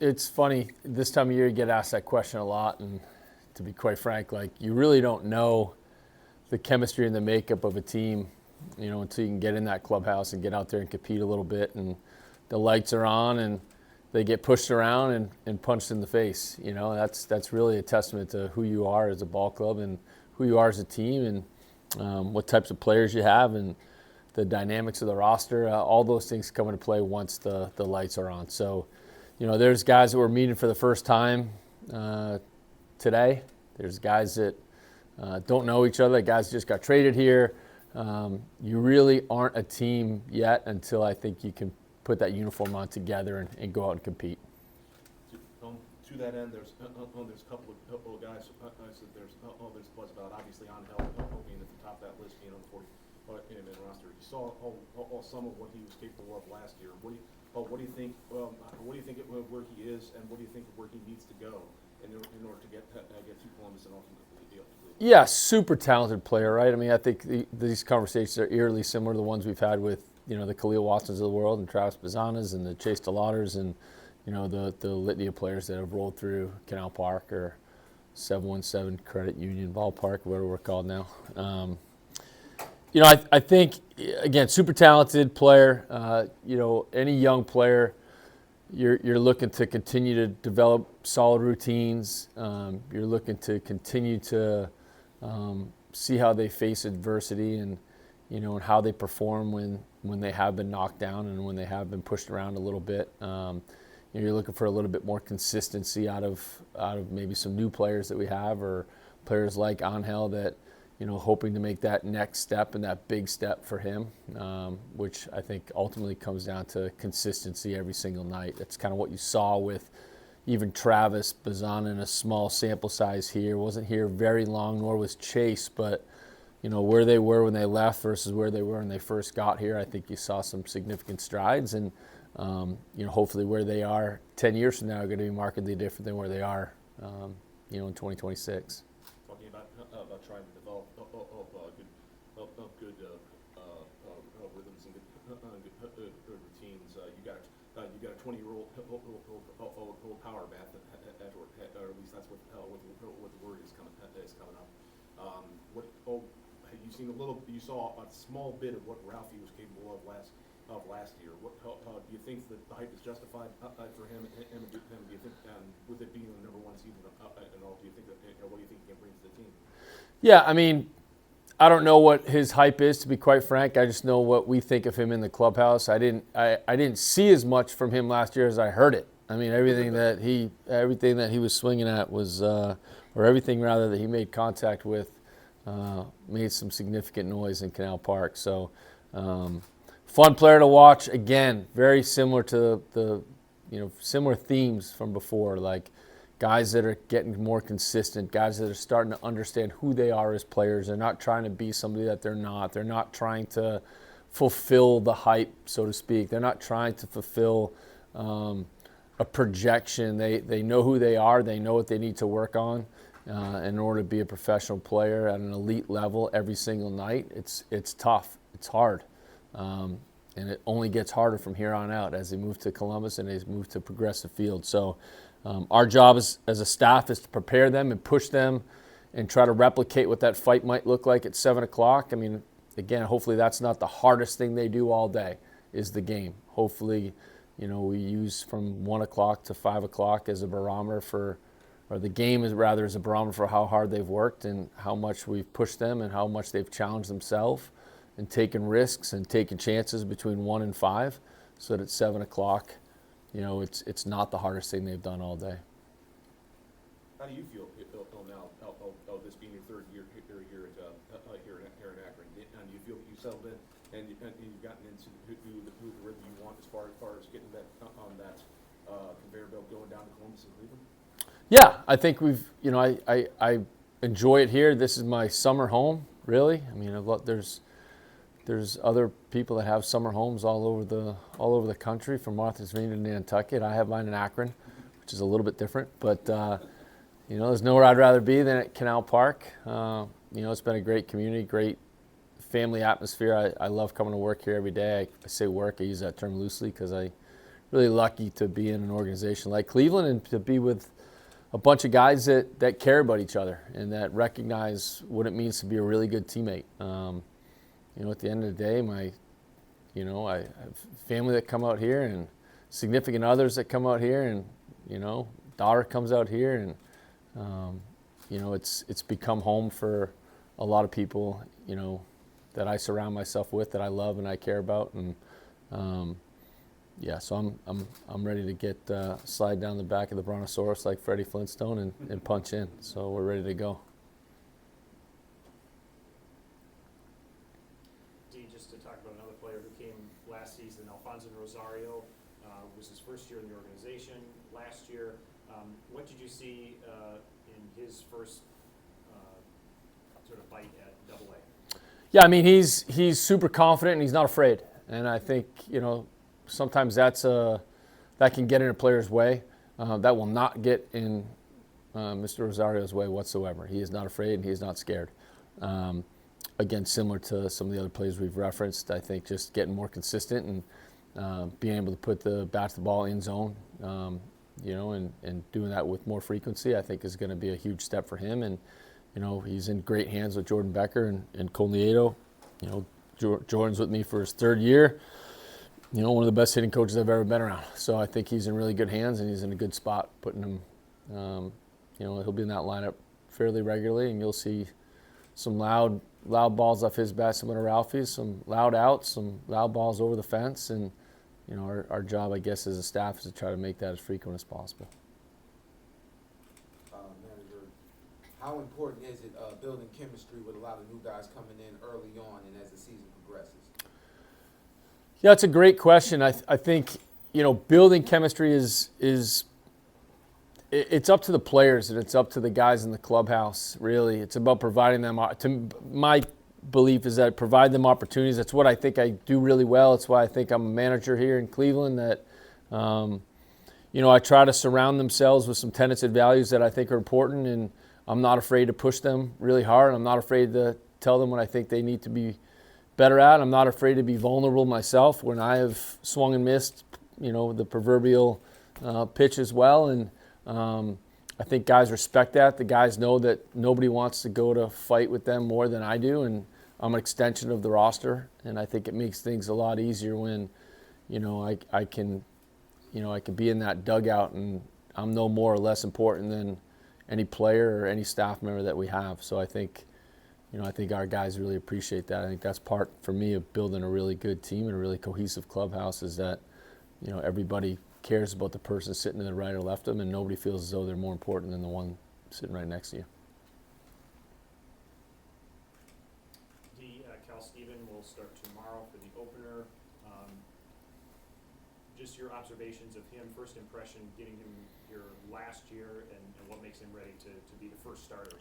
It's funny, this time of year you get asked that question a lot, and to be quite frank, like, you really don't know the chemistry and the makeup of a team, until you can get in that clubhouse and get out there and compete a little bit, and the lights are on and they get pushed around and punched in the face. That's really a testament to who you are as a ball club and who you are as a team, and what types of players you have, and the dynamics of the roster. All those things come into play once the lights are on. So, there's guys that we're meeting for the first time today. There's guys that don't know each other. Guys just got traded here. You really aren't a team yet until I think you can put that uniform on together and go out and compete. To that end, there's a couple of guys. There's buzz about obviously Angel being at the top of that list, being on the 40 man roster. You saw some of what he was capable of last year. What do you think? What do you think where he is, and what do you think of where he needs to go in order to get to Columbus and ultimately the deal? Yeah, super talented player, right? I mean, I think these conversations are eerily similar to the ones we've had with the Khalil Watsons of the world and Travis Bazanas and the Chase DeLauters and the litany of players that have rolled through Canal Park or 717 Credit Union Ballpark, whatever we're called now. I think, again, super talented player. Any young player, you're looking to continue to develop solid routines. You're looking to continue to see how they face adversity and how they perform when they have been knocked down and when they have been pushed around a little bit. You're looking for a little bit more consistency out of maybe some new players that we have, or players like Angel that hoping to make that next step and that big step for him, which I think ultimately comes down to consistency every single night. That's kind of what you saw with even Travis Bazana in a small sample size here. Wasn't here very long, nor was Chase, but where they were when they left versus where they were when they first got here, I think you saw some significant strides, and hopefully where they are 10 years from now are going to be markedly different than where they are, in 2026. Talking about trying to develop good rhythms and good routines. You got a 20-year-old power bath, or at least that's what the word is coming up. You seen you saw a small bit of what Ralphie was capable of last year. Do you think that the hype is justified for him? Do you think, with it being the number one season and all, do you think that what do you think he can bring to the team? Yeah, I mean, I don't know what his hype is, to be quite frank. I just know what we think of him in the clubhouse. I didn't see as much from him last year as I heard it. I mean, everything that he was swinging at was, or everything rather that he made contact with, made some significant noise in Canal Park. So, fun player to watch. Again, very similar to the similar themes from before, like guys that are getting more consistent, guys that are starting to understand who they are as players. They're not trying to be somebody that they're not. They're not trying to fulfill the hype, so to speak. They're not trying to fulfill a projection. They know who they are. They know what they need to work on in order to be a professional player at an elite level every single night. It's tough. It's hard. And it only gets harder from here on out as they move to Columbus and they move to Progressive Field. So our job as a staff is to prepare them and push them and try to replicate what that fight might look like at 7 o'clock. I mean, again, hopefully that's not the hardest thing they do all day is the game. Hopefully, we use from 1 o'clock to 5 o'clock as a barometer or the game is rather as a barometer for how hard they've worked and how much we've pushed them and how much they've challenged themselves and taking risks and taking chances between 1 and 5, so that at 7 o'clock, it's not the hardest thing they've done all day. How do you feel now, this being your third year here in Akron? And do you feel that you settled in and you've gotten into the rhythm you want as far as getting that on that conveyor belt going down to Columbus and Cleveland? Yeah, I think I enjoy it here. This is my summer home, really. I mean, there's other people that have summer homes all over the country, from Martha's Vineyard to Nantucket. I have mine in Akron, which is a little bit different. But there's nowhere I'd rather be than at Canal Park. It's been a great community, great family atmosphere. I love coming to work here every day. I say work, I use that term loosely because I really lucky to be in an organization like Cleveland and to be with a bunch of guys that care about each other and that recognize what it means to be a really good teammate. At the end of the day, I have family that come out here and significant others that come out here, and daughter comes out here, and it's become home for a lot of people, that I surround myself with, that I love and I care about, and so I'm ready to get slide down the back of the Brontosaurus like Freddie Flintstone and punch in. So we're ready to go. Just to talk about another player who came last season, Alfonso Rosario, was his first year in the organization last year. What did you see in his first sort of bite at AA? Yeah, I mean, he's super confident and he's not afraid. And I think, sometimes that can get in a player's way. That will not get in Mr. Rosario's way whatsoever. He is not afraid and he is not scared. Again, similar to some of the other players we've referenced, I think just getting more consistent and being able to put the bat to the ball in zone, and doing that with more frequency, I think is going to be a huge step for him. And, he's in great hands with Jordan Becker and Cole Nieto. Jordan's with me for his third year. One of the best hitting coaches I've ever been around. So I think he's in really good hands and he's in a good spot, putting him, he'll be in that lineup fairly regularly, and you'll see some loud balls off his bat, similar to Ralphie's, some loud outs, some loud balls over the fence, and our job, I guess, as a staff is to try to make that as frequent as possible. Manager, how important is it building chemistry with a lot of new guys coming in early on and as the season progresses? Yeah, it's a great question. I think building chemistry is it's up to the players and it's up to the guys in the clubhouse. Really, it's about providing them. My belief is that provide them opportunities. That's what I think I do really well. It's why I think I'm a manager here in Cleveland. That I try to surround themselves with some tenets and values that I think are important, and I'm not afraid to push them really hard. I'm not afraid to tell them what I think they need to be better at. I'm not afraid to be vulnerable myself when I have swung and missed, the proverbial pitch as well. And I think guys respect that. The guys know that nobody wants to go to fight with them more than I do, and I'm an extension of the roster. And I think it makes things a lot easier when, I can be in that dugout and I'm no more or less important than any player or any staff member that we have. So I think our guys really appreciate that. I think that's part, for me, of building a really good team and a really cohesive clubhouse is that, everybody cares about the person sitting to the right or left of them, and nobody feels as though they're more important than the one sitting right next to you. Cal Steven will start tomorrow for the opener. Just your observations of him, first impression, getting him here last year, and what makes him ready to be the first starter.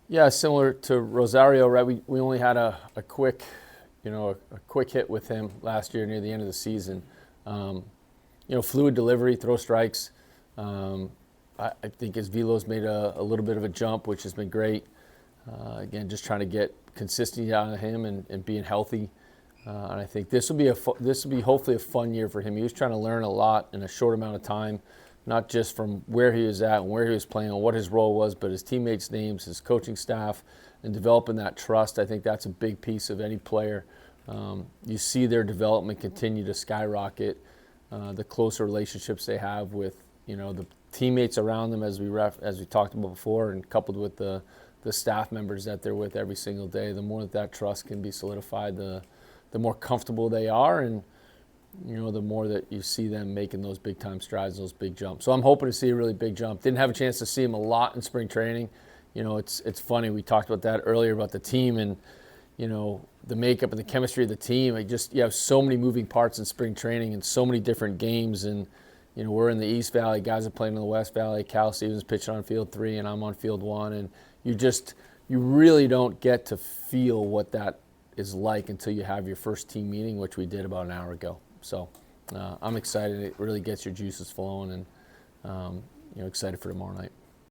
Yeah, similar to Rosario, right? We only had a quick hit with him last year near the end of the season. Fluid delivery, throw strikes. I think his velo's made a little bit of a jump, which has been great. Again, just trying to get consistency out of him and being healthy. And I think this will be hopefully a fun year for him. He was trying to learn a lot in a short amount of time, not just from where he was at and where he was playing and what his role was, but his teammates' names, his coaching staff, and developing that trust. I think that's a big piece of any player. You see their development continue to skyrocket. The closer relationships they have with the teammates around them, as we talked about before, and coupled with the staff members that they're with every single day, the more that trust can be solidified, the more comfortable they are, and the more that you see them making those big time strides, those big jumps. So I'm hoping to see a really big jump. Didn't have a chance to see him a lot in spring training. It's funny, we talked about that earlier about the team and the makeup and the chemistry of the team. You have so many moving parts in spring training and so many different games. And, we're in the East Valley, guys are playing in the West Valley. Cal Stevens pitching on field 3 and I'm on field 1. And you really don't get to feel what that is like until you have your first team meeting, which we did about an hour ago. So I'm excited. It really gets your juices flowing, and excited for tomorrow night.